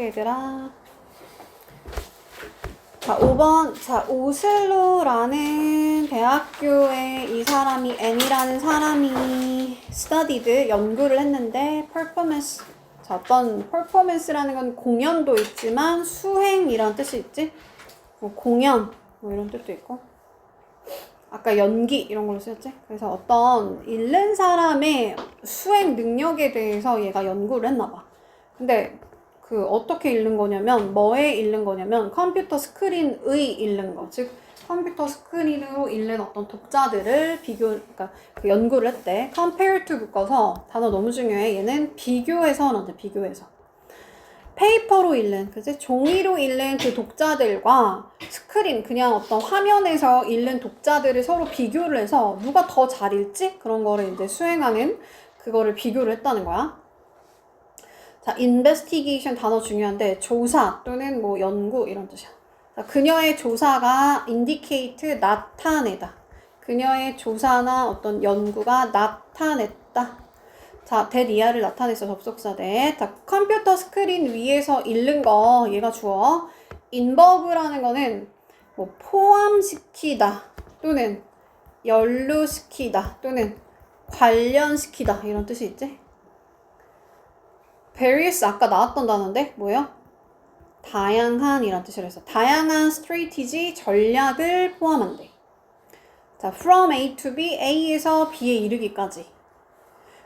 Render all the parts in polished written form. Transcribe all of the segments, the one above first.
얘들아. 자, 5번. 자, 오슬로라는 대학교에 이 사람이, N이라는 사람이 studied, 연구를 했는데, performance. 자, 어떤 performance라는 건 공연도 있지만, 수행이란 뜻이 있지? 뭐 공연, 뭐 이런 뜻도 있고. 아까 연기, 이런 걸로 쓰였지? 그래서 어떤 읽는 사람의 수행 능력에 대해서 얘가 연구를 했나봐. 근데, 어떻게 읽는 거냐면, 뭐에 읽는 거냐면, 컴퓨터 스크린의 읽는 거. 즉, 컴퓨터 스크린으로 읽는 어떤 독자들을 그러니까 그 연구를 했대. compare to 묶어서, 단어 너무 중요해. 얘는 비교해서 나한테 비교해서. 페이퍼로 읽는, 그치? 종이로 읽는 그 독자들과 스크린, 그냥 어떤 화면에서 읽는 독자들을 서로 비교를 해서 누가 더 잘 읽지? 그런 거를 이제 수행하는 그거를 비교를 했다는 거야. 자, investigation 단어 중요한데 조사 또는 뭐 연구 이런 뜻이야. 자, 그녀의 조사가 indicate 나타내다. 그녀의 조사나 어떤 연구가 나타냈다. 자, that 이하를 나타내서 접속사 that. 자, 컴퓨터 스크린 위에서 읽는 거 얘가 주어. involve라는 거는 뭐 포함시키다 또는 연루시키다 또는 관련시키다 이런 뜻이 있지. various 아까 나왔던 단어인데 뭐예요? 다양한 이란 뜻으로 해서 다양한 strategy 전략을 포함한대. 자, from A to B, A에서 B에 이르기까지.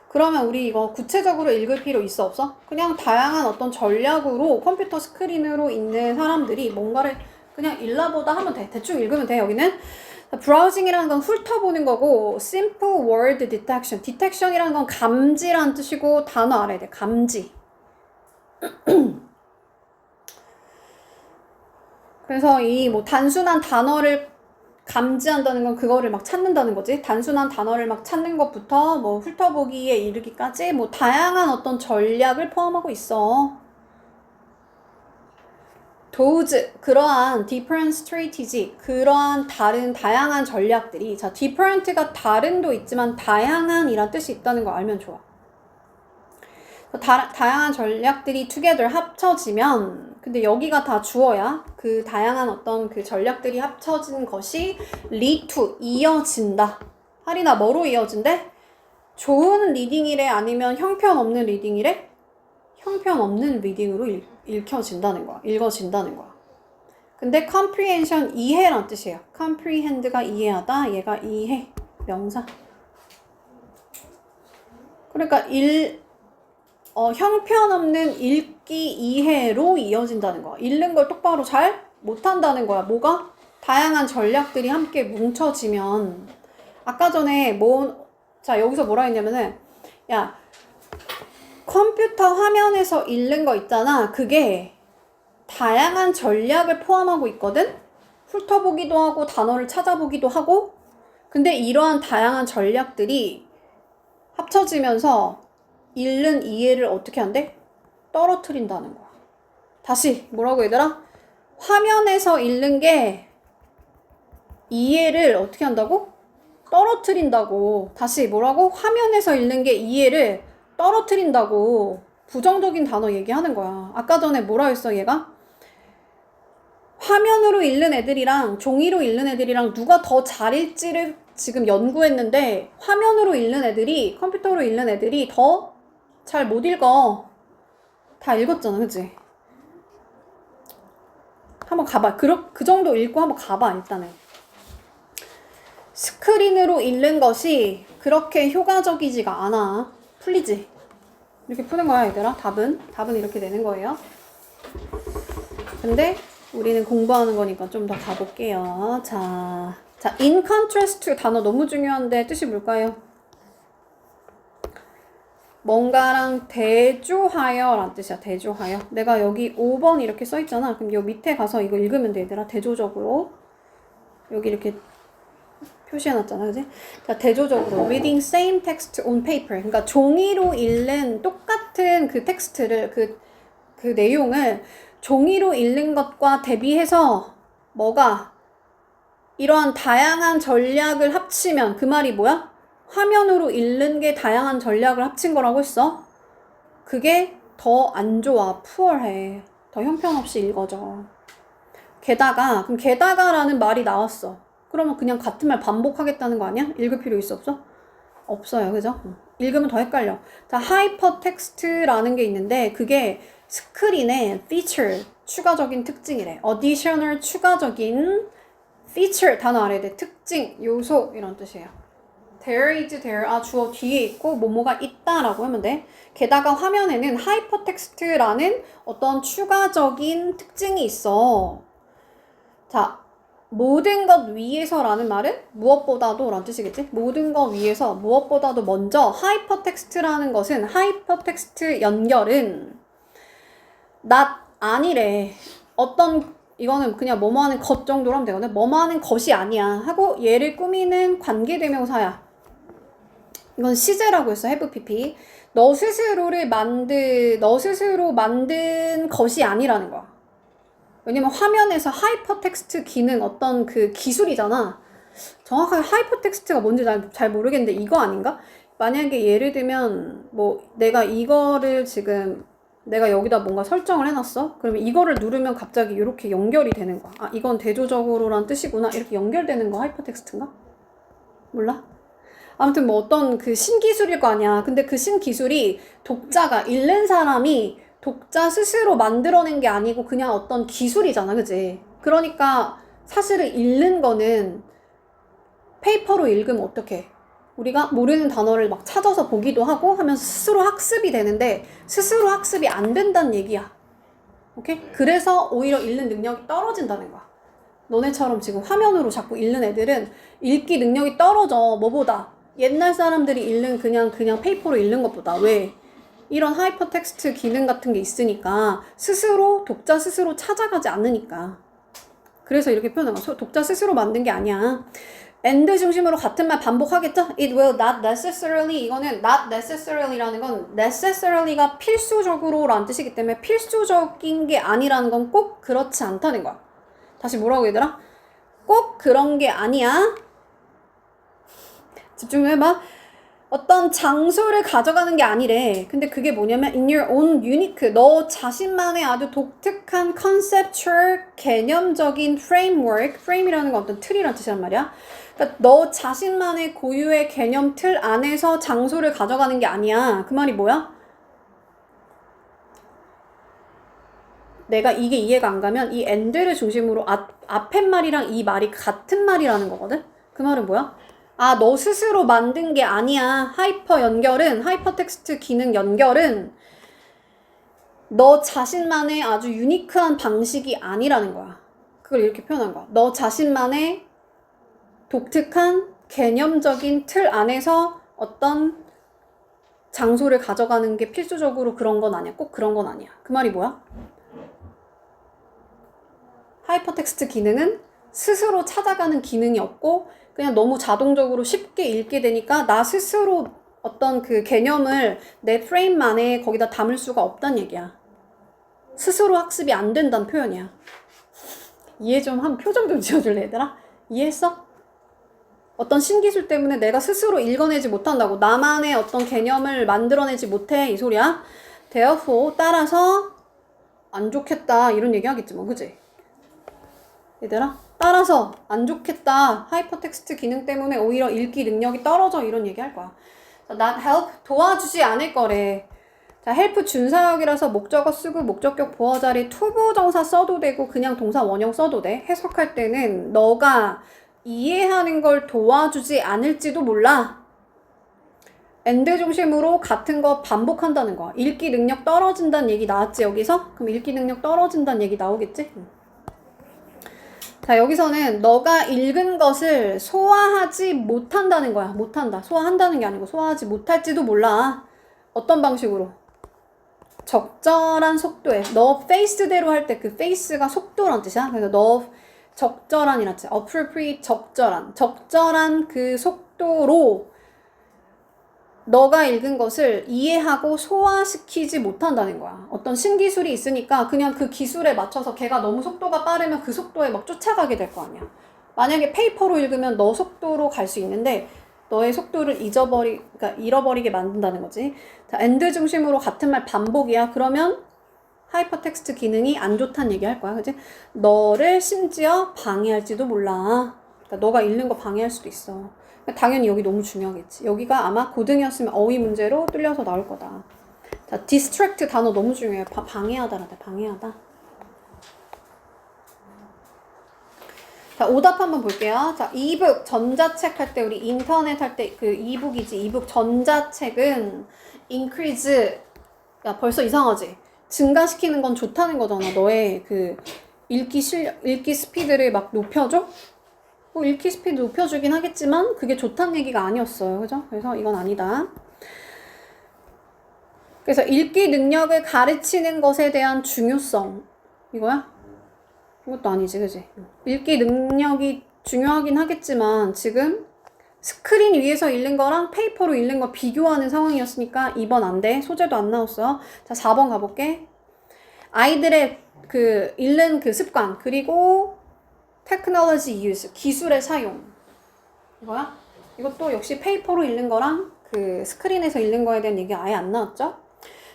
그러면 우리 이거 구체적으로 읽을 필요 있어 없어? 그냥 다양한 어떤 전략으로 컴퓨터 스크린으로 있는 사람들이 뭔가를 그냥 읽어보다 하면 돼. 대충 읽으면 돼. 여기는 브라우징이라는 건 훑어보는 거고 simple word detection, detection이라는 건 감지라는 뜻이고 단어 알아야 돼. 감지. 그래서 이 뭐 단순한 단어를 감지한다는 건 그거를 막 찾는다는 거지. 단순한 단어를 막 찾는 것부터 뭐 훑어보기에 이르기까지 뭐 다양한 어떤 전략을 포함하고 있어. those, 그러한 different strategy, 그러한 다양한 전략들이, 자, different가 다른도 있지만 다양한 이란 뜻이 있다는 거 알면 좋아. 다양한 전략들이 together 합쳐지면, 근데 여기가 다 주어야. 그 다양한 어떤 그 전략들이 합쳐진 것이 lead to, 이어진다. 할인아, 뭐로 이어진대? 좋은 리딩이래? 아니면 형편없는 리딩이래? 형편없는 리딩으로 읽혀진다는 거야. 읽어진다는 거야. 근데 comprehension, 이해란 뜻이에요. comprehend가 이해하다, 얘가 이해, 명사. 그러니까 형편없는 읽기 이해로 이어진다는 거야. 읽는 걸 똑바로 잘 못한다는 거야. 뭐가? 다양한 전략들이 함께 뭉쳐지면. 아까 전에 자, 여기서 뭐라 했냐면은, 야, 컴퓨터 화면에서 읽는 거 있잖아. 그게 다양한 전략을 포함하고 있거든? 훑어보기도 하고 단어를 찾아보기도 하고. 근데 이러한 다양한 전략들이 합쳐지면서 읽는 이해를 어떻게 한대? 떨어뜨린다는 거야. 다시 뭐라고 얘들아? 화면에서 읽는 게 이해를 어떻게 한다고? 떨어뜨린다고. 다시 뭐라고? 화면에서 읽는 게 이해를 떨어뜨린다고. 부정적인 단어 얘기하는 거야. 아까 전에 뭐라 했어 얘가? 화면으로 읽는 애들이랑 종이로 읽는 애들이랑 누가 더 잘 읽지를 지금 연구했는데 화면으로 읽는 애들이, 컴퓨터로 읽는 애들이 더 잘 못 읽어. 다 읽었잖아, 그치? 한번 가봐. 그 정도 읽고 한번 가봐, 일단은. 스크린으로 읽는 것이 그렇게 효과적이지가 않아. 풀리지? 이렇게 푸는 거야, 얘들아. 답은 이렇게 되는 거예요. 근데 우리는 공부하는 거니까 좀 더 가볼게요. 자, in contrast to 단어 너무 중요한데 뜻이 뭘까요? 뭔가랑 대조하여 라는 뜻이야. 대조하여. 내가 여기 5번 이렇게 써있잖아. 그럼 요 밑에 가서 이거 읽으면 돼, 얘들아. 대조적으로. 여기 이렇게 표시해놨잖아, 그지? 자, 대조적으로 reading same text on paper. 그러니까 종이로 읽는 똑같은 그 텍스트를, 그 내용을 종이로 읽는 것과 대비해서 뭐가 이러한 다양한 전략을 합치면 그 말이 뭐야? 화면으로 읽는 게 다양한 전략을 합친 거라고 했어. 그게 더 안 좋아. puor해. 더 형편없이 읽어져. 그럼 게다가라는 말이 나왔어. 그러면 그냥 같은 말 반복하겠다는 거 아니야? 읽을 필요 있어 없어? 없어요. 그죠? 읽으면 더 헷갈려. 자, 하이퍼텍스트라는 게 있는데 그게 스크린의 feature, 추가적인 특징이래. additional, 추가적인 feature, 단어 알아야 돼. 특징, 요소 이런 뜻이에요. there is there, 주어 뒤에 있고 뭐뭐가 있다라고 하면 돼. 게다가 화면에는 하이퍼텍스트라는 어떤 추가적인 특징이 있어. 자, 모든 것 위에서라는 말은 무엇보다도 라는 뜻이겠지? 모든 것 위에서 무엇보다도 먼저 하이퍼텍스트라는 것은 하이퍼텍스트 연결은 not 아니래. 이거는 그냥 뭐뭐 하는 것 정도로 하면 되거든. 뭐뭐 하는 것이 아니야 하고 얘를 꾸미는 관계대명사야. 이건 시제라고 했어. have pp. 너 스스로 만든 것이 아니라는 거야. 왜냐면 화면에서 하이퍼텍스트 기능 어떤 그 기술이잖아. 정확하게 하이퍼텍스트가 뭔지 잘 모르겠는데 이거 아닌가? 만약에 예를 들면 뭐 내가 이거를 지금 내가 여기다 뭔가 설정을 해놨어? 그러면 이거를 누르면 갑자기 이렇게 연결이 되는 거야. 아, 이건 대조적으로란 뜻이구나. 이렇게 연결되는 거 하이퍼텍스트인가? 몰라? 아무튼 뭐 어떤 그 신기술일 거 아니야. 근데 그 신기술이 독자가 읽는 사람이 독자 스스로 만들어낸 게 아니고 그냥 어떤 기술이잖아. 그지? 그러니까 사실은 읽는 거는 페이퍼로 읽으면 어떡해? 우리가 모르는 단어를 막 찾아서 보기도 하고 하면서 스스로 학습이 되는데 스스로 학습이 안 된다는 얘기야. 오케이? 그래서 오히려 읽는 능력이 떨어진다는 거야. 너네처럼 지금 화면으로 자꾸 읽는 애들은 읽기 능력이 떨어져. 뭐보다? 옛날 사람들이 읽는 그냥 페이퍼로 읽는 것보다. 왜? 이런 하이퍼텍스트 기능 같은 게 있으니까 독자 스스로 찾아가지 않으니까. 그래서 이렇게 표현한 거야. 독자 스스로 만든 게 아니야. and 중심으로 같은 말 반복하겠죠? It will not necessarily, 이거는 not necessarily라는 건 necessary가 필수적으로 라는 뜻이기 때문에 필수적인 게 아니라는 건 꼭 그렇지 않다는 거야. 다시 뭐라고 얘들아? 꼭 그런 게 아니야. 집중해봐. 어떤 장소를 가져가는 게 아니래. 근데 그게 뭐냐면 in your own unique, 너 자신만의 아주 독특한 conceptual, 개념적인 framework, frame이라는 건 어떤 틀이란 뜻이란 말이야. 그러니까 너 자신만의 고유의 개념 틀 안에서 장소를 가져가는 게 아니야. 그 말이 뭐야? 내가 이게 이해가 안 가면 이 and를 중심으로 앞에 말이랑 이 말이 같은 말이라는 거거든? 그 말은 뭐야? 너 스스로 만든 게 아니야. 하이퍼텍스트 기능 연결은 너 자신만의 아주 유니크한 방식이 아니라는 거야. 그걸 이렇게 표현한 거야. 너 자신만의 독특한 개념적인 틀 안에서 어떤 장소를 가져가는 게 필수적으로 그런 건 아니야. 꼭 그런 건 아니야. 그 말이 뭐야? 하이퍼텍스트 기능은 스스로 찾아가는 기능이 없고 그냥 너무 자동적으로 쉽게 읽게 되니까 나 스스로 어떤 그 개념을 내 프레임 안에 거기다 담을 수가 없다는 얘기야. 스스로 학습이 안 된다는 표현이야. 이해 좀 한 표정 좀 지어줄래 얘들아? 이해했어? 어떤 신기술 때문에 내가 스스로 읽어내지 못한다고. 나만의 어떤 개념을 만들어내지 못해 이 소리야. therefore 따라서 안 좋겠다 이런 얘기 하겠지 뭐. 그치? 얘들아? 따라서 안 좋겠다. 하이퍼텍스트 기능 때문에 오히려 읽기 능력이 떨어져 이런 얘기 할 거야. not help 도와주지 않을 거래. 자, help 준사역이라서 목적어 쓰고 목적격 보어 자리 투부정사 써도 되고 그냥 동사 원형 써도 돼. 해석할 때는 너가 이해하는 걸 도와주지 않을지도 몰라. and 중심으로 같은 거 반복한다는 거야. 읽기 능력 떨어진다는 얘기 나왔지 여기서? 그럼 읽기 능력 떨어진다는 얘기 나오겠지? 자, 여기서는 너가 읽은 것을 소화하지 못한다는 거야. 못한다. 소화한다는 게 아니고 소화하지 못할지도 몰라. 어떤 방식으로? 적절한 속도에. 너 페이스대로 할 때 그 페이스가 속도란 뜻이야. 그래서 너 적절한이란 뜻이야. appropriate, 적절한 그 속도로 너가 읽은 것을 이해하고 소화시키지 못한다는 거야. 어떤 신기술이 있으니까 그냥 그 기술에 맞춰서 걔가 너무 속도가 빠르면 그 속도에 막 쫓아가게 될 거 아니야. 만약에 페이퍼로 읽으면 너 속도로 갈 수 있는데 너의 속도를 잃어버리게 만든다는 거지. 자, and 중심으로 같은 말 반복이야. 그러면 하이퍼텍스트 기능이 안 좋다는 얘기 할 거야. 그지? 너를 심지어 방해할지도 몰라. 그러니까 너가 읽는 거 방해할 수도 있어. 당연히 여기 너무 중요하겠지. 여기가 아마 고등이었으면 어휘 문제로 뚫려서 나올 거다. 자, distract 단어 너무 중요해. 방해하다란다. 방해하다. 자, 오답 한번 볼게요. 자, 이북 전자책 할 때 우리 인터넷 할 때 그 이북이지. 이북 전자책은 increase. 야, 벌써 이상하지? 증가시키는 건 좋다는 거잖아. 너의 그 읽기 스피드를 막 높여줘? 뭐 읽기 스피드 높여주긴 하겠지만 그게 좋다는 얘기가 아니었어요. 그죠? 그래서 이건 아니다. 그래서 읽기 능력을 가르치는 것에 대한 중요성. 이거야? 이것도 아니지, 그지? 읽기 능력이 중요하긴 하겠지만 지금 스크린 위에서 읽는 거랑 페이퍼로 읽는 거 비교하는 상황이었으니까 2번 안 돼. 소재도 안 나왔어. 자, 4번 가볼게. 아이들의 그 읽는 그 습관, 그리고 technology use, 기술의 사용. 이거야? 이것도 역시 페이퍼로 읽는 거랑 그 스크린에서 읽는 거에 대한 얘기 아예 안 나왔죠?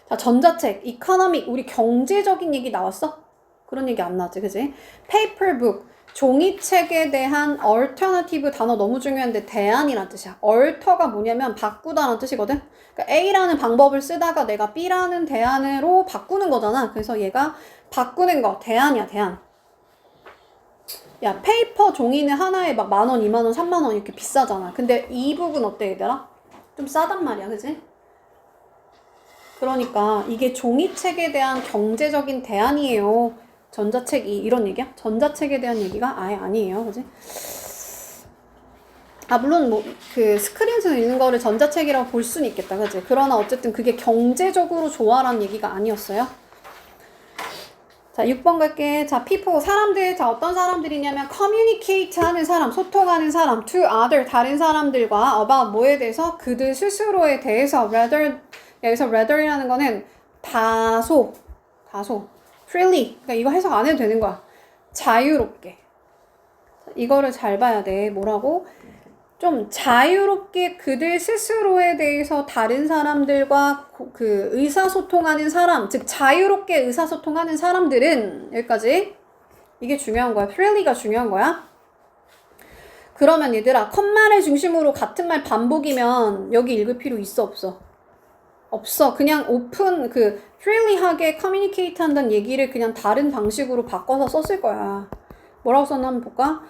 자, 전자책, economic, 우리 경제적인 얘기 나왔어? 그런 얘기 안 나왔지, 그지? paper book, 종이책에 대한 alternative 단어 너무 중요한데 대안이란 뜻이야. alter가 뭐냐면 바꾸다라는 뜻이거든. 그러니까 A라는 방법을 쓰다가 내가 B라는 대안으로 바꾸는 거잖아. 그래서 얘가 바꾸는 거, 대안이야, 대안. 야, 페이퍼 종이는 하나에 막 10,000원, 20,000원, 30,000원 이렇게 비싸잖아. 근데 이북은 어때, 얘들아? 좀 싸단 말이야, 그지? 그러니까 이게 종이책에 대한 경제적인 대안이에요. 전자책이 이런 얘기야? 전자책에 대한 얘기가 아예 아니에요. 그지? 아, 물론 뭐 그 스크린에서 읽는 거를 전자책이라고 볼 수는 있겠다. 그지? 그러나 어쨌든 그게 경제적으로 좋아라는 얘기가 아니었어요. 자, 6번 갈게. 자, people, 사람들. 자, 어떤 사람들이냐면 communicate 하는 사람, 소통하는 사람, to other, 다른 사람들과 about 뭐에 대해서? 그들 스스로에 대해서 rather, 여기서 rather이라는 거는 다소 freely. 그러니까 이거 해석 안 해도 되는 거야. 자유롭게. 이거를 잘 봐야 돼. 뭐라고? 좀 자유롭게 그들 스스로에 대해서 다른 사람들과 그 의사소통하는 사람, 즉 자유롭게 의사소통하는 사람들은 여기까지. 이게 중요한 거야. freely가 중요한 거야. 그러면 얘들아, 컴마를 중심으로 같은 말 반복이면 여기 읽을 필요 있어, 없어? 없어. 그냥 오픈, 그 freely하게 communicate 한다는 얘기를 그냥 다른 방식으로 바꿔서 썼을 거야. 뭐라고 썼나 한번 볼까?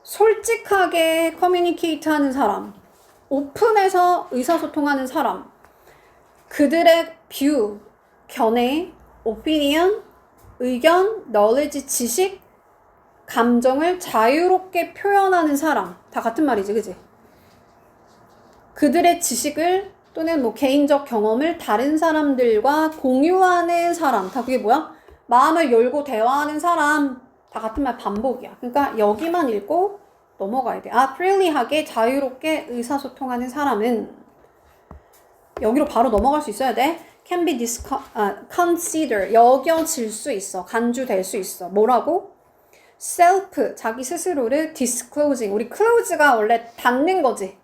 솔직하게 커뮤니케이트 하는 사람, 오픈해서 의사소통하는 사람, 그들의 뷰, 견해, 오피니언, 의견, knowledge, 지식, 감정을 자유롭게 표현하는 사람. 다 같은 말이지, 그지? 그들의 지식을 또는 뭐 개인적 경험을 다른 사람들과 공유하는 사람. 다 그게 뭐야? 마음을 열고 대화하는 사람. 다 같은 말 반복이야. 그러니까 여기만 읽고 넘어가야 돼. 아, freely하게 자유롭게 의사소통하는 사람은 여기로 바로 넘어갈 수 있어야 돼. can be consider, 여겨질 수 있어. 간주될 수 있어. 뭐라고? self, 자기 스스로를 disclosing. 우리 close가 원래 닫는 거지.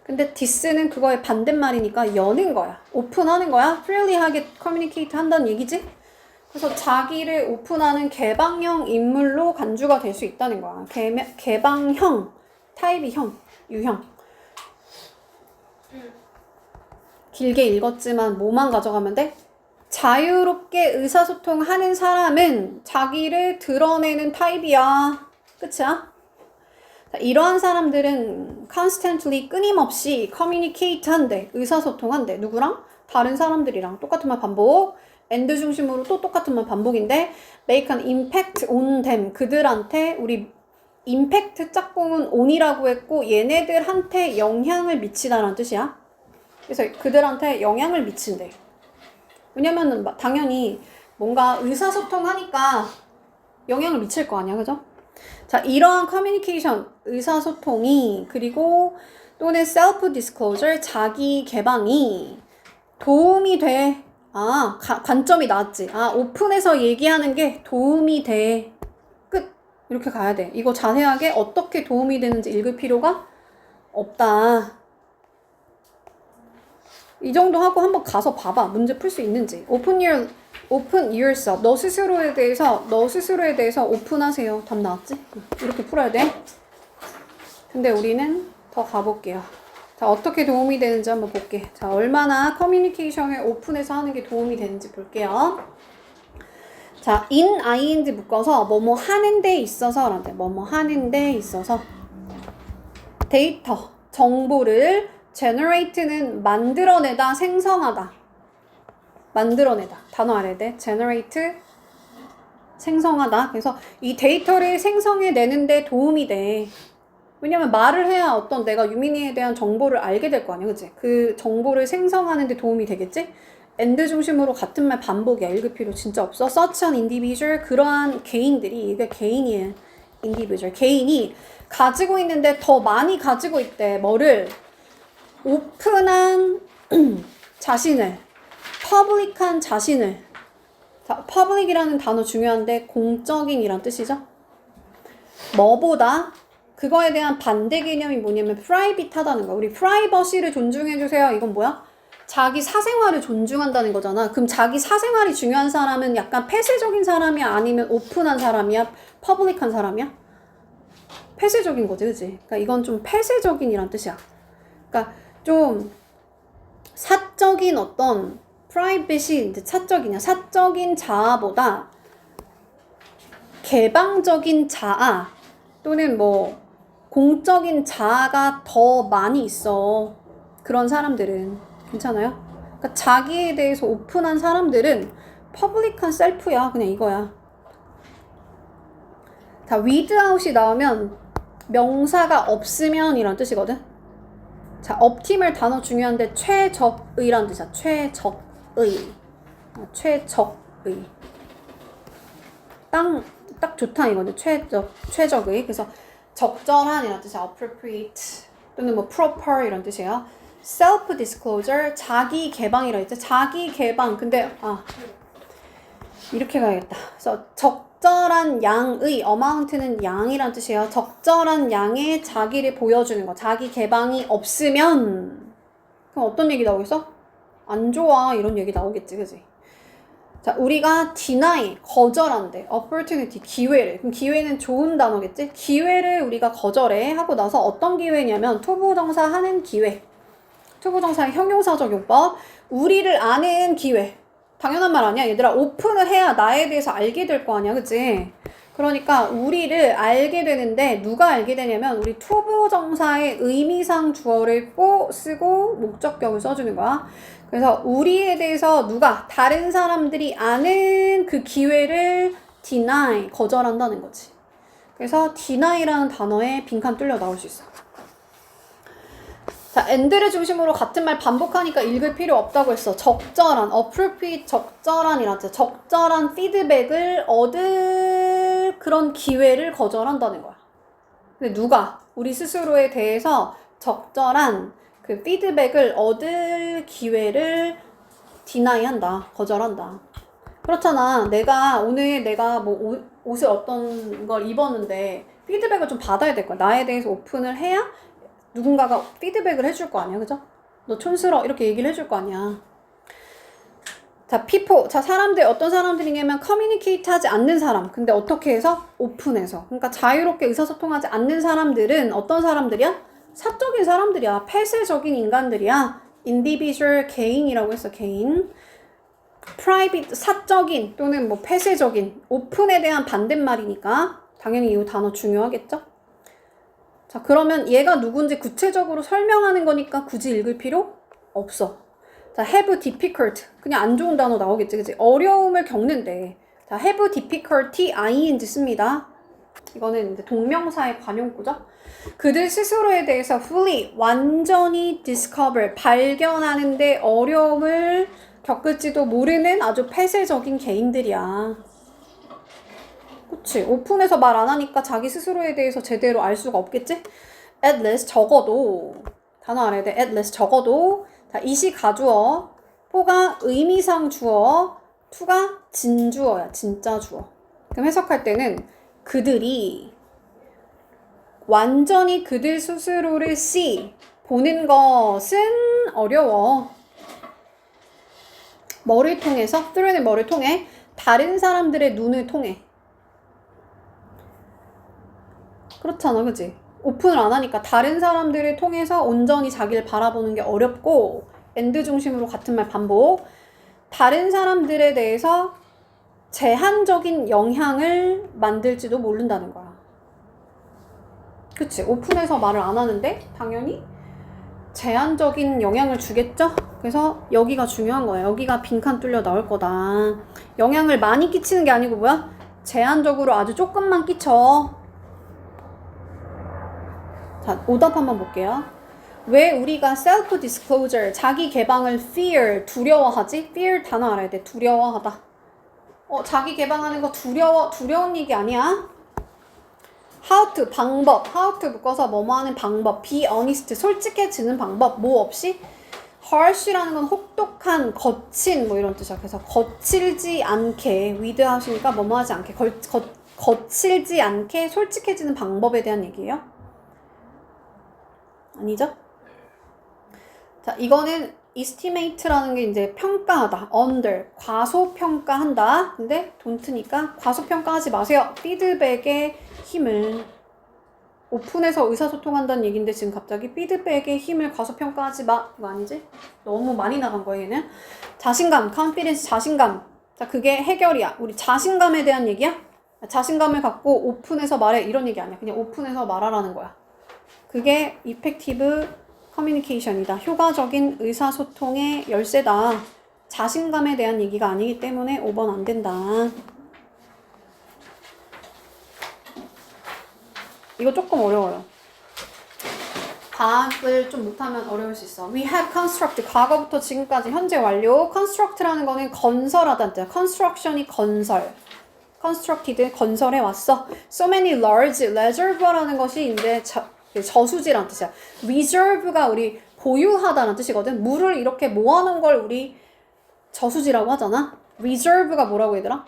근데 dis는 그거의 반대말이니까 여는 거야. 오픈하는 거야. freely하게 communicate 한다는 얘기지? 그래서 자기를 오픈하는 개방형 인물로 간주가 될 수 있다는 거야. 개방형, 타입이 형, 유형. 길게 읽었지만 뭐만 가져가면 돼? 자유롭게 의사소통하는 사람은 자기를 드러내는 타입이야. 끝이야? 자, 이러한 사람들은 constantly, 끊임없이 communicate 한대. 의사소통한대. 누구랑? 다른 사람들이랑. 똑같은 말 반복. and 중심으로 또 똑같은 말 반복인데 make an impact on them. 그들한테 우리 임팩트 짝꿍은 on이라고 했고 얘네들한테 영향을 미치다라는 뜻이야. 그래서 그들한테 영향을 미친대. 왜냐면은 당연히 뭔가 의사소통하니까 영향을 미칠 거 아니야. 그죠? 자, 이러한 커뮤니케이션, 의사소통이 그리고 또는 self disclosure, 자기 개방이 도움이 돼. 아, 관점이 나왔지. 아, 오픈해서 얘기하는 게 도움이 돼. 끝. 이렇게 가야 돼. 이거 자세하게 어떻게 도움이 되는지 읽을 필요가 없다. 이 정도 하고 한번 가서 봐봐. 문제 풀 수 있는지. Open your open yourself. 너 스스로에 대해서 오픈하세요. 답 나왔지? 이렇게 풀어야 돼. 근데 우리는 더 가볼게요. 자, 어떻게 도움이 되는지 한번 볼게. 자, 얼마나 커뮤니케이션을 오픈해서 하는 게 도움이 되는지 볼게요. 자, in, ing 묶어서 뭐뭐 하는 데 있어서 라는데 뭐뭐 하는 데 있어서 데이터, 정보를 generate는 만들어내다, 생성하다. 만들어내다. 단어 알아야 돼. generate, 생성하다. 그래서 이 데이터를 생성해내는데 도움이 돼. 왜냐면 말을 해야 어떤 내가 유민이에 대한 정보를 알게 될 거 아니야, 그치? 그 정보를 생성하는 데 도움이 되겠지? and 중심으로 같은 말 반복이야. 읽을 필요 진짜 없어. such an individual, 그러한 개인들이, 이게 개인이에요. individual. 개인이 가지고 있는데 더 많이 가지고 있대. 뭐를? 오픈한 자신을, public한 자신을. 자, public이라는 단어 중요한데 공적인이란 뜻이죠. 뭐보다? 그거에 대한 반대 개념이 뭐냐면 private하다는 거야. 우리 privacy를 존중해주세요. 이건 뭐야? 자기 사생활을 존중한다는 거잖아. 그럼 자기 사생활이 중요한 사람은 약간 폐쇄적인 사람이야? 아니면 오픈한 사람이야? 퍼블릭한 사람이야? 폐쇄적인 거지, 그치? 그러니까 이건 좀 폐쇄적인이란 뜻이야. 그러니까 좀 사적인 어떤 프라이빗이 이제 사적인 자아보다 개방적인 자아 또는 뭐 공적인 자아가 더 많이 있어. 그런 사람들은 괜찮아요? 그러니까 자기에 대해서 오픈한 사람들은 퍼블릭한 셀프야. 그냥 이거야. 자, without이 나오면 명사가 없으면 이란 뜻이거든. 자, 업팀을 단어 중요한데 최적의란 뜻이야. 최적의. 딱 좋다 이거는. 최적의. 그래서 적절한 이란 뜻이야. appropriate 또는 뭐 proper 이런 뜻이에요. self disclosure, 자기 개방이라 했죠. 자기 개방. 근데 이렇게 가야겠다. 그래서 적절한 양의, amount는 양이란 뜻이에요. 적절한 양의 자기를 보여주는 거. 자기 개방이 없으면 그럼 어떤 얘기 나오겠어? 안 좋아 이런 얘기 나오겠지, 그지? 자, 우리가 deny, 거절한대. opportunity, 기회를. 그럼 기회는 좋은 단어겠지? 기회를 우리가 거절해 하고 나서 어떤 기회냐면 투부정사 하는 기회. 투부정사의 형용사적 용법. 우리를 아는 기회. 당연한 말 아니야? 얘들아, 오픈을 해야 나에 대해서 알게 될 거 아니야, 그치? 그러니까 우리를 알게 되는데 누가 알게 되냐면 우리 투부정사의 의미상 주어를 쓰고 목적격을 써주는 거야. 그래서 우리에 대해서 다른 사람들이 아는 그 기회를 deny, 거절한다는 거지. 그래서 deny라는 단어에 빈칸 뚫려 나올 수 있어. 자, and를 중심으로 같은 말 반복하니까 읽을 필요 없다고 했어. 적절한, appropriate, 적절한이란 뜻. 적절한 피드백을 얻을 그런 기회를 거절한다는 거야. 근데 우리 스스로에 대해서 적절한 그 피드백을 얻을 기회를 디나이한다. 거절한다. 그렇잖아. 오늘 내가 뭐 옷을 어떤 걸 입었는데 피드백을 좀 받아야 될 거야. 나에 대해서 오픈을 해야 누군가가 피드백을 해줄 거 아니야. 그죠? 너 촌스러워. 이렇게 얘기를 해줄 거 아니야. 자, people. 자, 어떤 사람들이냐면 커뮤니케이트 하지 않는 사람. 근데 어떻게 해서? 오픈해서. 그러니까 자유롭게 의사소통하지 않는 사람들은 어떤 사람들이야? 사적인 사람들이야. 폐쇄적인 인간들이야. individual, 개인이라고 했어. 개인. private, 사적인 또는 뭐 폐쇄적인. 오픈에 대한 반대말이니까 당연히 이 단어 중요하겠죠? 자, 그러면 얘가 누군지 구체적으로 설명하는 거니까 굳이 읽을 필요 없어. 자, have difficult. 그냥 안 좋은 단어 나오겠지, 그치? 어려움을 겪는데. 자, have difficulty, ing 씁니다. 이거는 이제 동명사의 관용구죠. 그들 스스로에 대해서 fully, 완전히 discover, 발견하는데 어려움을 겪을지도 모르는 아주 폐쇄적인 개인들이야. 그치? 오픈해서 말 안 하니까 자기 스스로에 대해서 제대로 알 수가 없겠지? at least, 적어도. 단어 알아야 돼. at least, 적어도. 자, 이시 가주어. 포가 의미상 주어. 투가 진주어야. 진짜 주어. 그럼 해석할 때는 그들이 완전히 그들 스스로를 보는 것은 어려워. 뭐를 통해서? through는 뭐를 통해? 다른 사람들의 눈을 통해. 그렇잖아, 그치? 오픈을 안 하니까 다른 사람들을 통해서 온전히 자기를 바라보는 게 어렵고, and 중심으로 같은 말 반복. 다른 사람들에 대해서 제한적인 영향을 만들지도 모른다는 거야. 그치? 오픈해서 말을 안 하는데 당연히 제한적인 영향을 주겠죠? 그래서 여기가 중요한 거야. 여기가 빈칸 뚫려 나올 거다. 영향을 많이 끼치는 게 아니고 뭐야? 제한적으로 아주 조금만 끼쳐. 자, 오답 한번 볼게요. 왜 우리가 self-disclosure, 자기 개방을 fear, 두려워하지? fear 단어 알아야 돼. 두려워하다. 자기 개방하는 거 두려운 얘기 아니야? how to, 방법. how to 묶어서 뭐뭐 하는 방법. be honest, 솔직해지는 방법. 뭐 없이? harsh라는 건 혹독한, 거친 뭐 이런 뜻이야. 그래서 거칠지 않게, with 하시니까 뭐뭐 하지 않게, 거칠지 않게 솔직해지는 방법에 대한 얘기예요. 아니죠? 자, 이거는 estimate라는 게 이제 평가하다, under, 과소평가한다. 근데 don't니까 과소평가하지 마세요. 피드백의 힘을, 오픈해서 의사소통한다는 얘기인데 지금 갑자기 피드백의 힘을 과소평가하지 마. 이거 아니지? 너무 많이 나간 거야, 얘는. 자신감, confidence, 자신감. 자, 그게 해결이야. 우리 자신감에 대한 얘기야? 자신감을 갖고 오픈해서 말해. 이런 얘기 아니야. 그냥 오픈해서 말하라는 거야. 그게 effective communication이다. 효과적인 의사소통의 열쇠다. 자신감에 대한 얘기가 아니기 때문에 5번 안 된다. 이거 조금 어려워요. 과학을 좀 못하면 어려울 수 있어. We have construct. 과거부터 지금까지 현재 완료. construct라는 거는 건설하다는 뜻이야. construction이 건설. constructed, 건설해 왔어. So many large, reservoir라는 것이 이제 저수지라는 뜻이야. reserve가 우리 보유하다는 뜻이거든. 물을 이렇게 모아놓은 걸 우리 저수지라고 하잖아. reserve가 뭐라고 얘들아?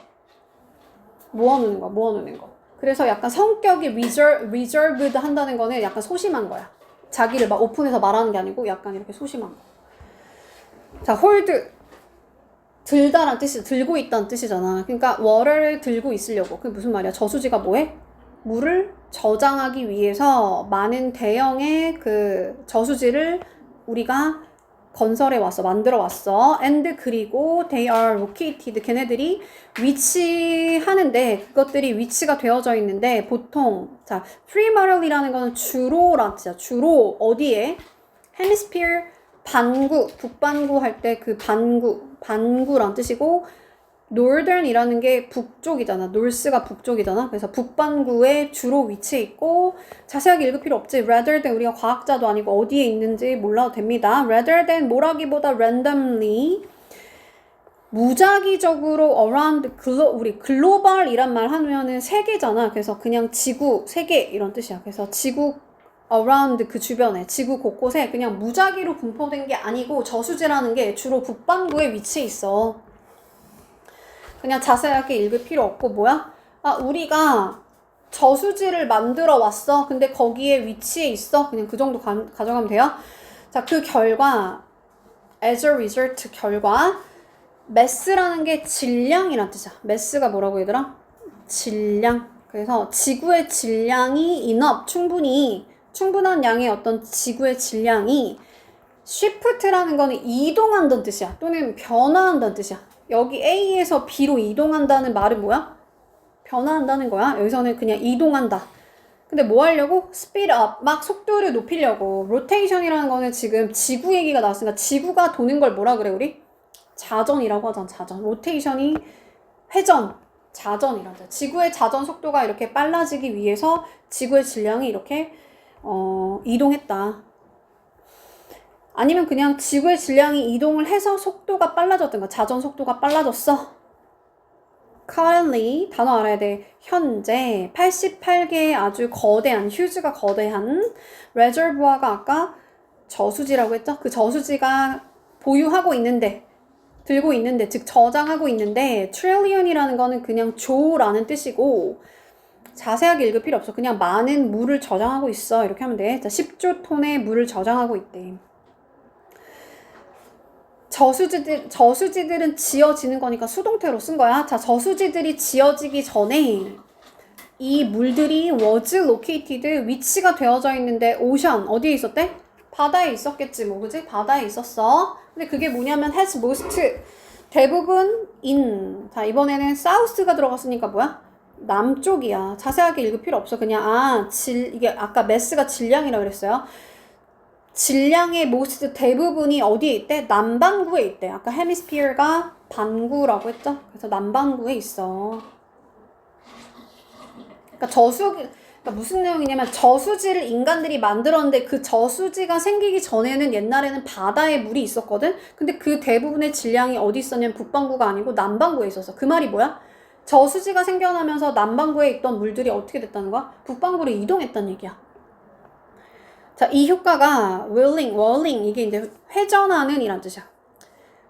모아놓는 거. 그래서 약간 성격이 reserved 한다는 거는 약간 소심한 거야. 자기를 막 오픈해서 말하는 게 아니고 약간 이렇게 소심한 거. 자, hold. 들다란 뜻이, 들고 있다는 뜻이잖아. 그러니까 water를 들고 있으려고. 그게 무슨 말이야? 저수지가 뭐해? 물을 저장하기 위해서 많은 대형의 그 저수지를 우리가 건설해 왔어. 만들어 왔어. and 그리고 they are located. 걔네들이 위치하는데, 그것들이 위치가 되어져 있는데 보통, 자, primarily 거는 주로란 뜻이야. 주로 어디에? hemisphere, 반구, 북반구 할 때 그 반구란 뜻이고, northern이라는 게 북쪽이잖아. north가 북쪽이잖아. 그래서 북반구에 주로 위치해 있고, 자세하게 읽을 필요 없지. rather than, 우리가 과학자도 아니고 어디에 있는지 몰라도 됩니다. rather than 뭐라기보다 randomly, 무작위적으로 around, 우리 글로벌이란 말 하면은 세계잖아. 그래서 그냥 지구, 세계 이런 뜻이야. 그래서 지구 around, 그 주변에, 지구 곳곳에 그냥 무작위로 분포된 게 아니고, 저수지라는 게 주로 북반구에 위치해 있어. 그냥 자세하게 읽을 필요 없고, 뭐야? 우리가 저수지를 만들어 왔어. 근데 거기에 위치해 있어. 그냥 그 정도 가져가면 돼요. 자, 그 결과, as a result 결과, mass라는 게 질량이란 뜻이야. mass가 뭐라고 얘들아? 질량. 그래서 지구의 질량이 enough, 충분한 양의 어떤 지구의 질량이 shift라는 거는 이동한다는 뜻이야. 또는 변화한다는 뜻이야. 여기 A에서 B로 이동한다는 말은 뭐야? 변화한다는 거야. 여기서는 그냥 이동한다. 근데 뭐 하려고? speed up, 막 속도를 높이려고. rotation이라는 거는 지금 지구 얘기가 나왔으니까 지구가 도는 걸 뭐라 그래 우리? 자전이라고 하잖아. 자전. rotation이 회전, 자전이란 뜻. 지구의 자전 속도가 이렇게 빨라지기 위해서 지구의 질량이 이렇게 이동했다. 아니면 그냥 지구의 질량이 이동을 해서 속도가 빨라졌던 거. 자전 속도가 빨라졌어. currently, 단어 알아야 돼. 현재 88개의 아주 거대한, 휴지가 거대한 reservoir가 아까 저수지라고 했죠? 그 저수지가 보유하고 있는데, 들고 있는데, 즉 저장하고 있는데, trillion이라는 거는 그냥 조라는 뜻이고, 자세하게 읽을 필요 없어. 그냥 많은 물을 저장하고 있어. 이렇게 하면 돼. 자, 10조 톤의 물을 저장하고 있대. 저수지들은 지어지는 거니까 수동태로 쓴 거야. 자, 저수지들이 지어지기 전에 이 물들이 was located, 위치가 되어져 있는데 오션 어디에 있었대? 바다에 있었겠지 뭐, 그지? 바다에 있었어. 근데 그게 뭐냐면 has most, 대부분 in. 자, 이번에는 south가 들어갔으니까 뭐야? 남쪽이야. 자세하게 읽을 필요 없어. 그냥 이게 아까 mass가 질량이라고 그랬어요. 질량의 most 대부분이 어디에 있대? 남반구에 있대. 아까 hemisphere가 반구라고 했죠? 그래서 남반구에 있어. 그러니까 무슨 내용이냐면 저수지를 인간들이 만들었는데 그 저수지가 생기기 전에는 옛날에는 바다에 물이 있었거든? 근데 그 대부분의 질량이 어디 있었냐면 북반구가 아니고 남반구에 있었어. 그 말이 뭐야? 저수지가 생겨나면서 남반구에 있던 물들이 어떻게 됐다는 거야? 북반구로 이동했다는 얘기야. 자, 이 효과가 whirling 이게 이제 회전하는 이란 뜻이야.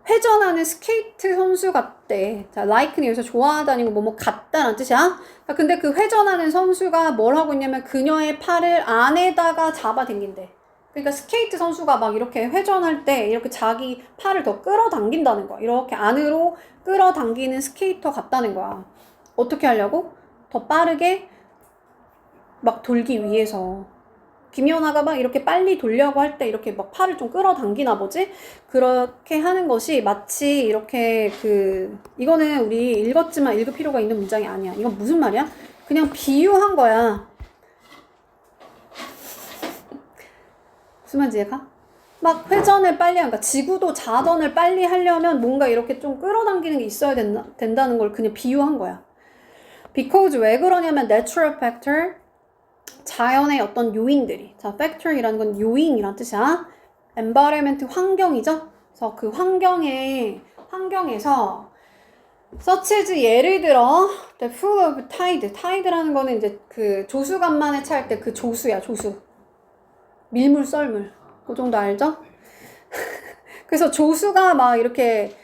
회전하는 스케이트 선수 같대. 자, like는 여기서 좋아하다니고 뭐뭐 같다라는 뜻이야. 자, 근데 그 회전하는 선수가 뭘 하고 있냐면 그녀의 팔을 안에다가 잡아당긴대. 그러니까 스케이트 선수가 막 이렇게 회전할 때 이렇게 자기 팔을 더 끌어당긴다는 거야. 이렇게 안으로 끌어당기는 스케이터 같다는 거야. 어떻게 하려고? 더 빠르게 막 돌기 위해서. 김연아가 막 이렇게 빨리 돌려고 할 때 이렇게 막 팔을 좀 끌어당기나 보지? 그렇게 하는 것이 마치 이렇게 이거는 우리 읽었지만 읽을 필요가 있는 문장이 아니야. 이건 무슨 말이야? 그냥 비유한 거야. 무슨 말인지 이해가? 막 회전을 빨리 하니까 지구도 자전을 빨리 하려면 뭔가 이렇게 좀 끌어당기는 게 있어야 된다는 걸 그냥 비유한 거야. Because 왜 그러냐면 natural factor, 자연의 어떤 요인들이, 자, factor이라는 건 요인이란 뜻이야. environment, 환경이죠. 그래서 그 환경에서 such as 예를 들어 the flow of tide라는 거는 이제 그 조수간만에 찰 때 그 조수야, 조수. 밀물, 썰물. 그 정도 알죠? 그래서 조수가 막 이렇게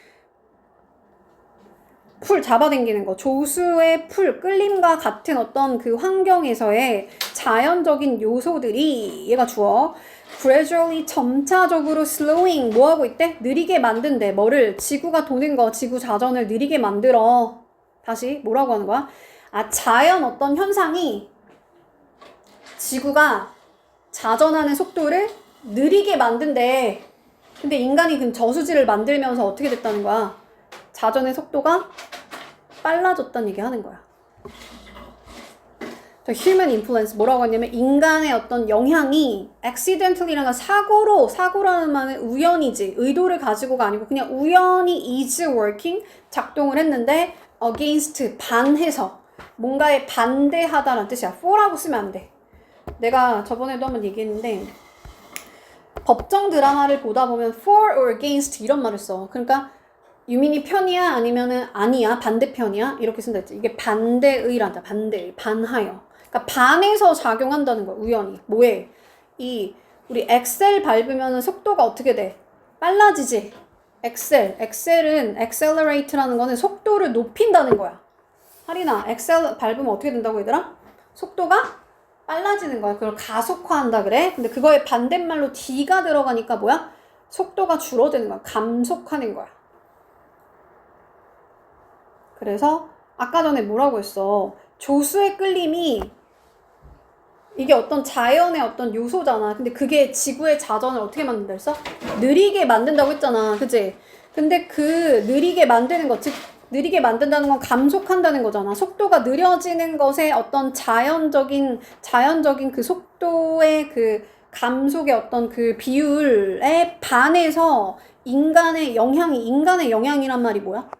풀 잡아당기는 거, 조수의 풀 끌림과 같은 어떤 그 환경에서의 자연적인 요소들이, 얘가 주어, gradually 점차적으로 slowing, 뭐 하고 있대? 느리게 만든대. 뭐를? 지구가 도는 거, 지구 자전을 느리게 만들어. 다시 뭐라고 하는 거야? 자연 어떤 현상이 지구가 자전하는 속도를 느리게 만든대. 근데 인간이 그 저수지를 만들면서 어떻게 됐다는 거야? 자전의 속도가 빨라졌다는 얘기 하는 거야. human influence 뭐라고 하냐면 인간의 어떤 영향이 accidentally라는 사고라는 말은 우연이지, 의도를 가지고가 아니고 그냥 우연히 is working, 작동을 했는데 against, 반해서, 뭔가에 반대하다라는 뜻이야. for라고 쓰면 안 돼. 내가 저번에도 한번 얘기했는데 법정 드라마를 보다 보면 for or against 이런 말을 써. 그러니까 유민이 편이야 아니면은 아니야, 반대편이야 이렇게 쓴다 했지. 이게 반대의란다. 반대의, 반하여. 그러니까 반해서 작용한다는 거야. 우연히. 뭐해? 우리 엑셀 밟으면 속도가 어떻게 돼? 빨라지지. 엑셀은 accelerate라는 거는 속도를 높인다는 거야. 하리나, 엑셀 밟으면 어떻게 된다고 얘들아? 속도가 빨라지는 거야. 그걸 가속화한다 그래. 근데 그거에 반대말로 D가 들어가니까 뭐야? 속도가 줄어드는 거야. 감속하는 거야. 그래서 아까 전에 뭐라고 했어? 조수의 끌림이 이게 어떤 자연의 어떤 요소잖아. 근데 그게 지구의 자전을 어떻게 만든다 했어? 느리게 만든다고 했잖아. 그치? 근데 그 느리게 만드는 것, 즉 느리게 만든다는 건 감속한다는 거잖아. 속도가 느려지는 것에 어떤 자연적인 그 속도의 그 감속의 어떤 그 비율에 반해서 인간의 영향이란 말이 뭐야?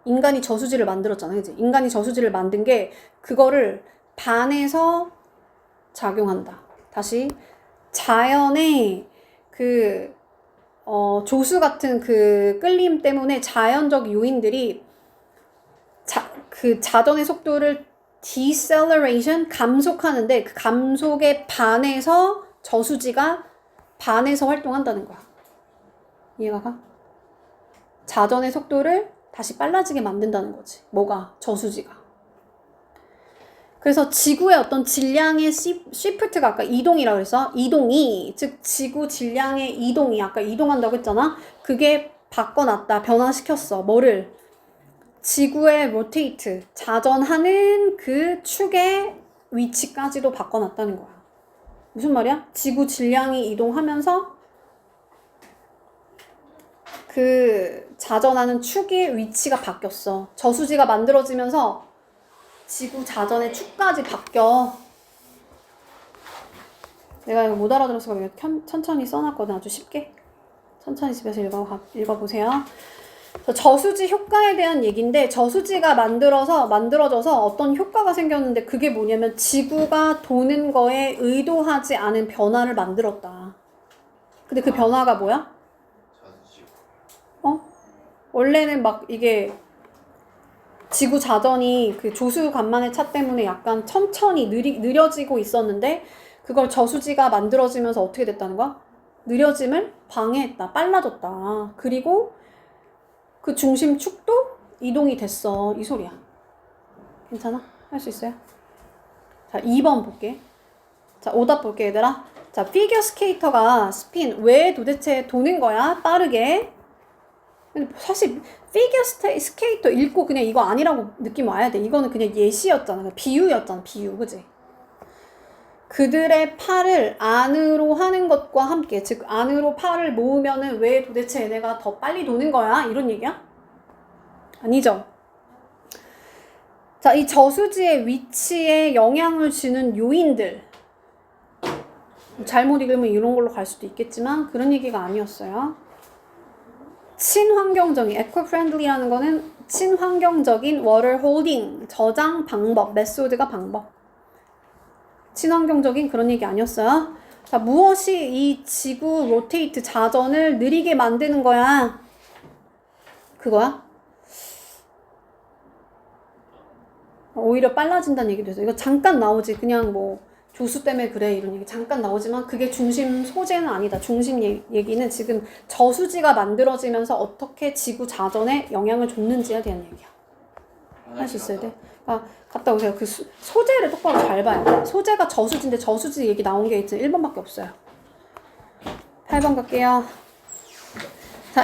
인간이 저수지를 만들었잖아. 그치? 인간이 저수지를 만든 게 그거를 반해서 작용한다. 다시 자연의 조수 같은 그 끌림 때문에 자연적 요인들이 그 자전의 속도를 deceleration, 감속하는데 그 감속에 반해서 저수지가 반해서 활동한다는 거야. 이해가 가? 자전의 속도를 다시 빨라지게 만든다는 거지. 뭐가? 저수지가. 그래서 지구의 어떤 질량의 시프트가 아까 이동이라고 그랬어. 이동이, 즉 지구 질량의 이동이 아까 이동한다고 했잖아. 그게 바꿔놨다. 변화시켰어. 뭐를? 지구의 로테이트, 자전하는 그 축의 위치까지도 바꿔놨다는 거야. 무슨 말이야? 지구 질량이 이동하면서 그 자전하는 축의 위치가 바뀌었어. 저수지가 만들어지면서 지구 자전의 축까지 바뀌어. 내가 이거 못 알아들어서 천천히 써놨거든. 아주 쉽게. 천천히 집에서 읽어보세요. 저수지 효과에 대한 얘기인데, 저수지가 만들어져서 어떤 효과가 생겼는데, 그게 뭐냐면 지구가 도는 거에 의도하지 않은 변화를 만들었다. 근데 그 변화가 뭐야? 원래는 막 이게 지구 자전이 그 조수 간만의 차 때문에 약간 천천히 느려지고 있었는데, 그걸 저수지가 만들어지면서 어떻게 됐다는 거야? 느려짐을 방해했다. 빨라졌다. 그리고 그 중심 축도 이동이 됐어. 이 소리야. 괜찮아? 할 수 있어요? 자, 2번 볼게. 자, 오답 볼게, 얘들아. 자, 피겨 스케이터가 스핀. 왜 도대체 도는 거야? 빠르게. 근데 사실 피겨 스케이터 읽고 그냥 이거 아니라고 느낌 와야 돼. 이거는 그냥 예시였잖아. 비유였잖아. 비유. 그지? 그들의 팔을 안으로 하는 것과 함께, 즉 안으로 팔을 모으면은 왜 도대체 얘네가 더 빨리 도는 거야? 이런 얘기야? 아니죠. 자, 이 저수지의 위치에 영향을 주는 요인들. 잘못 읽으면 이런 걸로 갈 수도 있겠지만 그런 얘기가 아니었어요. 친환경적인, eco-friendly라는 거는 친환경적인 water holding, 저장 방법, 메소드가 방법. 친환경적인 그런 얘기 아니었어요. 자, 무엇이 이 지구 로테이트 자전을 느리게 만드는 거야? 그거야? 오히려 빨라진다는 얘기도 있어. 이거 잠깐 나오지. 그냥 뭐 조수 때문에 그래 이런 얘기 잠깐 나오지만 그게 중심 소재는 아니다. 중심 얘기는 지금 저수지가 만들어지면서 어떻게 지구 자전에 영향을 줬는지에 대한 얘기야. 할 수 있어야 돼. 갔다 오세요. 그 소재를 똑바로 잘 봐야 돼. 소재가 저수지인데 저수지 얘기 나온 게 이제 1번밖에 없어요. 8번 갈게요. 자,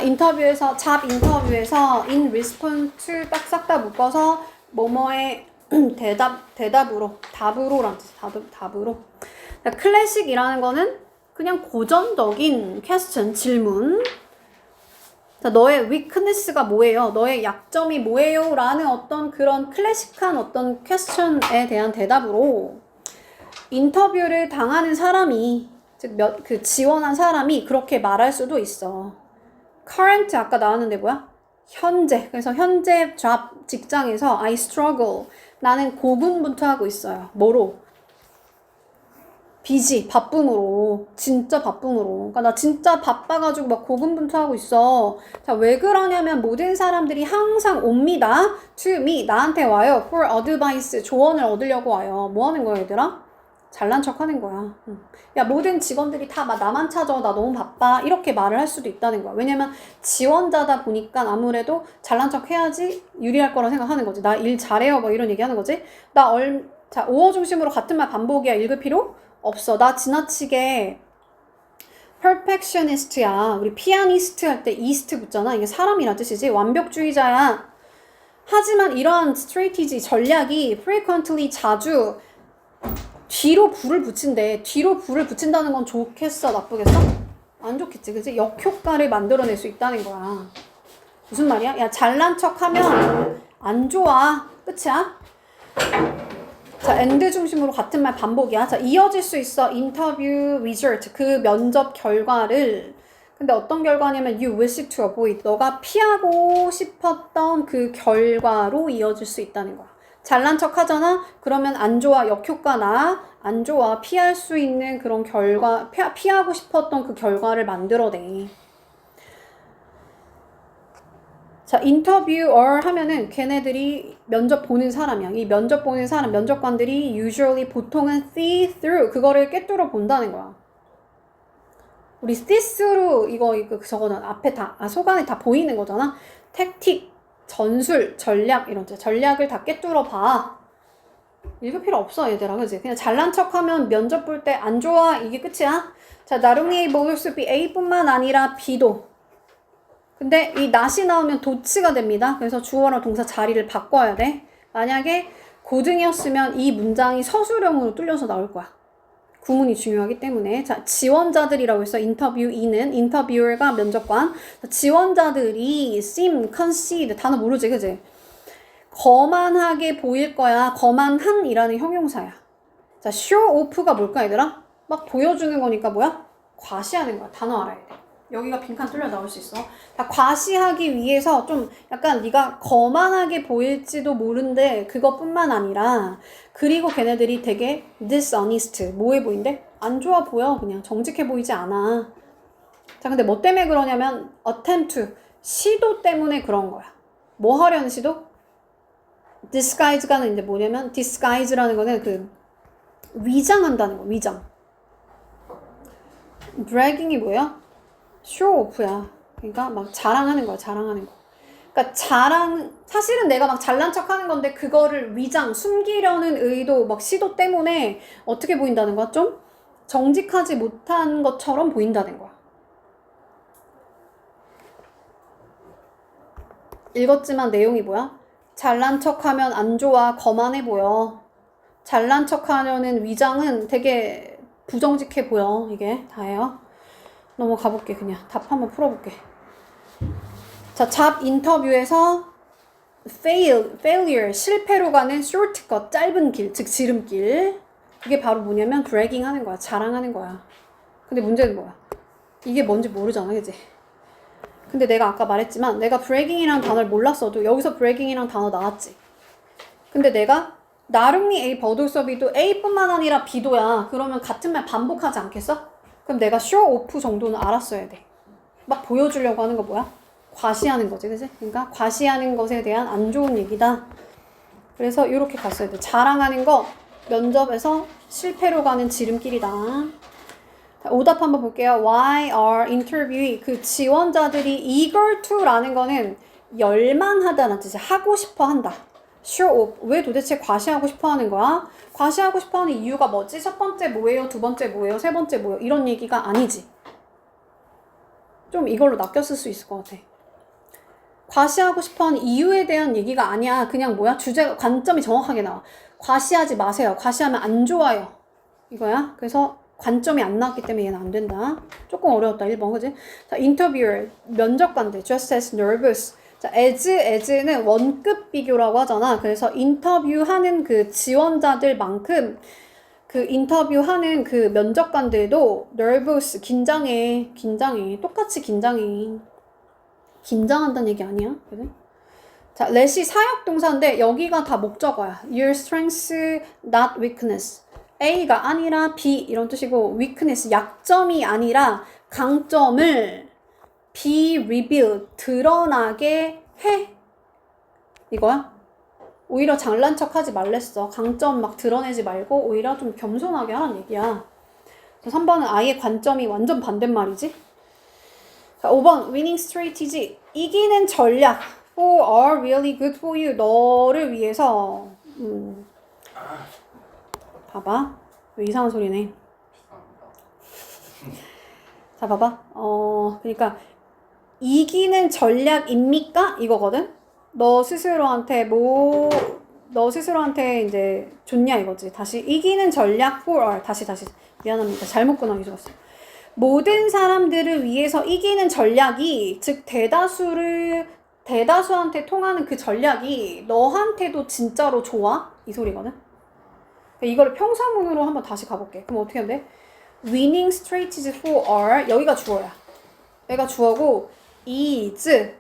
잡 인터뷰에서 in response to 딱 싹 다 묶어서 뭐뭐의 답으로란 뜻. 답으로. 자, 클래식이라는 거는 그냥 고전적인 퀘스천, 질문. 자, 너의 weakness가 뭐예요? 너의 약점이 뭐예요? 라는 어떤 그런 클래식한 어떤 퀘스천에 대한 대답으로 인터뷰를 당하는 사람이, 즉 그 지원한 사람이 그렇게 말할 수도 있어. current 아까 나왔는데 뭐야? 현재. 그래서 현재 직장에서 I struggle. 나는 고군분투하고 있어요. 뭐로? 비지, 바쁨으로. 진짜 바쁨으로. 그러니까 나 진짜 바빠가지고 막 고군분투하고 있어. 자, 왜 그러냐면 모든 사람들이 항상 옵니다. to me, 나한테 와요. for advice, 조언을 얻으려고 와요. 뭐 하는 거야, 얘들아? 잘난 척 하는 거야. 야, 모든 직원들이 다 막 나만 찾아. 나 너무 바빠. 이렇게 말을 할 수도 있다는 거야. 왜냐면 지원자다 보니까 아무래도 잘난 척 해야지 유리할 거라 생각하는 거지. 나 일 잘해요. 뭐 이런 얘기 하는 거지. 자, 5어 중심으로 같은 말 반복이야. 읽을 필요 없어. 나 지나치게 perfectionist야. 우리 피아니스트 할 때 이스트 붙잖아. 이게 사람이란 뜻이지. 완벽주의자야. 하지만 이러한 strategy, 전략이 frequently, 자주 뒤로 불을 붙인대. 뒤로 불을 붙인다는 건 좋겠어? 나쁘겠어? 안 좋겠지. 그치? 역효과를 만들어낼 수 있다는 거야. 무슨 말이야? 야, 잘난 척하면 안 좋아. 끝이야? 자, end 중심으로 같은 말 반복이야. 자, 이어질 수 있어. interview result. 그 면접 결과를. 근데 어떤 결과냐면 you wish to avoid. 너가 피하고 싶었던 그 결과로 이어질 수 있다는 거야. 잘난 척 하잖아? 그러면 안 좋아. 역효과 나. 안 좋아. 피할 수 있는 그런 결과, 피하고 싶었던 그 결과를 만들어내. 자, interviewer 하면은 걔네들이 면접 보는 사람이야. 이 면접 보는 사람, 면접관들이 usually 보통은 see through 그거를 꿰뚫어 본다는 거야. 우리 see through 이거 저거는 앞에 속안에 다 보이는 거잖아. 택틱, 전술, 전략 이런 전략을 다 꿰뚫어 봐. 읽을 필요 없어, 얘들아. 그지? 그냥 잘난 척하면 면접 볼 때 안 좋아. 이게 끝이야. 자, not only able to be A뿐만 아니라 B도. 근데 이 not이 나오면 do츠가 됩니다. 그래서 주어랑 동사 자리를 바꿔야 돼. 만약에 고등이었으면 이 문장이 서술형으로 뚫려서 나올 거야. 구문이 중요하기 때문에. 자, 지원자들이라고 해서 인터뷰 2는 인터뷰어가 면접관. 지원자들이 seem, concede 단어 모르지, 그지? 거만하게 보일 거야. 거만한이라는 형용사야. 자, show off가 뭘까, 얘들아? 막 보여주는 거니까 뭐야? 과시하는 거야. 단어 알아야 돼. 여기가 빈칸 뚫려 나올 수 있어. 자, 과시하기 위해서 좀 약간 네가 거만하게 보일지도 모른데 그것뿐만 아니라 그리고 걔네들이 되게 dishonest, 뭐해 보인대? 안 좋아 보여. 그냥 정직해 보이지 않아. 자, 근데 뭐 때문에 그러냐면 attempt to, 시도 때문에 그런 거야. 뭐 하려는 시도? disguise가 이제 뭐냐면 disguise라는 거는 그 위장한다는 거, 위장. bragging이 뭐야? show off야. 그러니까 막 자랑하는 거야, 자랑하는 거. 그러니까 사실은 내가 막 잘난 척 하는 건데 그거를 위장, 숨기려는 의도, 막 시도 때문에 어떻게 보인다는 거야? 좀 정직하지 못한 것처럼 보인다는 거야. 읽었지만 내용이 뭐야? 잘난 척하면 안 좋아, 거만해 보여. 잘난 척하려는 위장은 되게 부정직해 보여. 이게 다예요. 넘어가 볼게. 그냥 답 한번 풀어볼게. 자, 잡 인터뷰에서 failure, 실패로 가는 shortcut, 짧은 길, 즉 지름길. 이게 바로 뭐냐면 bragging 하는 거야. 자랑하는 거야. 근데 문제는 뭐야? 이게 뭔지 모르잖아, 그치? 근데 내가 아까 말했지만 내가 bragging이라는 단어를 몰랐어도 여기서 bragging이라는 단어 나왔지. 근데 내가 나름니 A 버들서 B도 A뿐만 아니라 B도야. 그러면 같은 말 반복하지 않겠어? 그럼 내가 show off 정도는 알았어야 돼. 막 보여주려고 하는 거 뭐야? 과시하는 거지, 그치? 그러니까 과시하는 것에 대한 안 좋은 얘기다. 그래서 이렇게 갔어야 돼. 자랑하는 거 면접에서 실패로 가는 지름길이다. 자, 오답 한번 볼게요. Why are interviewee, 그 지원자들이 eager to라는 거는 열망하다는 뜻이 하고 싶어 한다. show off, 왜 도대체 과시하고 싶어 하는 거야? 과시하고 싶어 하는 이유가 뭐지? 첫 번째 뭐예요? 두 번째 뭐예요? 세 번째 뭐예요? 이런 얘기가 아니지. 좀 이걸로 낚였을 수 있을 것 같아. 과시하고 싶어 하는 이유에 대한 얘기가 아니야. 그냥 뭐야? 주제가, 관점이 정확하게 나와. 과시하지 마세요. 과시하면 안 좋아요. 이거야. 그래서 관점이 안 나왔기 때문에 얘는 안 된다. 조금 어려웠다. 1번, 그지? 자, interviewer, 면접관들, just as nervous. 자, as는 원급 비교라고 하잖아. 그래서 인터뷰하는 그 지원자들만큼 그 인터뷰하는 그 면접관들도 nervous, 긴장해. 똑같이 긴장해. 긴장한다는 얘기 아니야? 그래? 자, let이 사역동사인데 여기가 다 목적어야. Your strengths, not weakness. A가 아니라 B 이런 뜻이고 weakness, 약점이 아니라 강점을 be revealed, 드러나게 해. 이거야? 오히려 잘난 척하지 말랬어. 강점 막 드러내지 말고 오히려 좀 겸손하게 하라는 얘기야. 3번은 아예 관점이 완전 반대말이지. 자, 5번 winning strategy, 이기는 전략. for are really good for you, 너를 위해서. 봐봐. 왜 이상한 소리네. 자, 봐봐. 그러니까 이기는 전략입니까? 이거거든. 너 스스로한테 이제 좋냐 이거지. 다시 이기는 전략 for are. 다시 미안합니다. 잘못 끊어기 좋았어. 모든 사람들을 위해서 이기는 전략이, 즉 대다수한테 통하는 그 전략이 너한테도 진짜로 좋아? 이 소리거든. 이거를 평사문으로 한번 다시 가볼게. 그럼 어떻게 하면 돼? winning strategies for are, 여기가 주어야. 여기가 주어고 is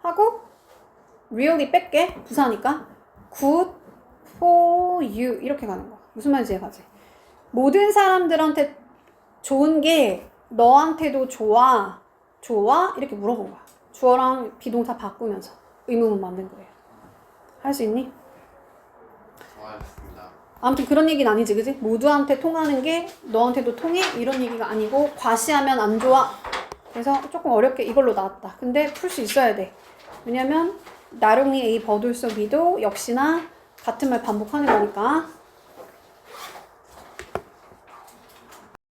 하고 really 뺄게. 부사니까 good for you 이렇게 가는 거야. 무슨 말인지 이해가지? 모든 사람들한테 좋은 게 너한테도 좋아 이렇게 물어본 거야. 주어랑 비동사 바꾸면서 의문문 만든 거예요. 할 수 있니? 알겠습니다. 아무튼 그런 얘기는 아니지, 그지? 모두한테 통하는 게 너한테도 통해? 이런 얘기가 아니고 과시하면 안 좋아. 그래서 조금 어렵게 이걸로 나왔다. 근데 풀 수 있어야 돼. 왜냐면 나롱이 A 버돌서 B도 역시나 같은 말 반복하는 거니까.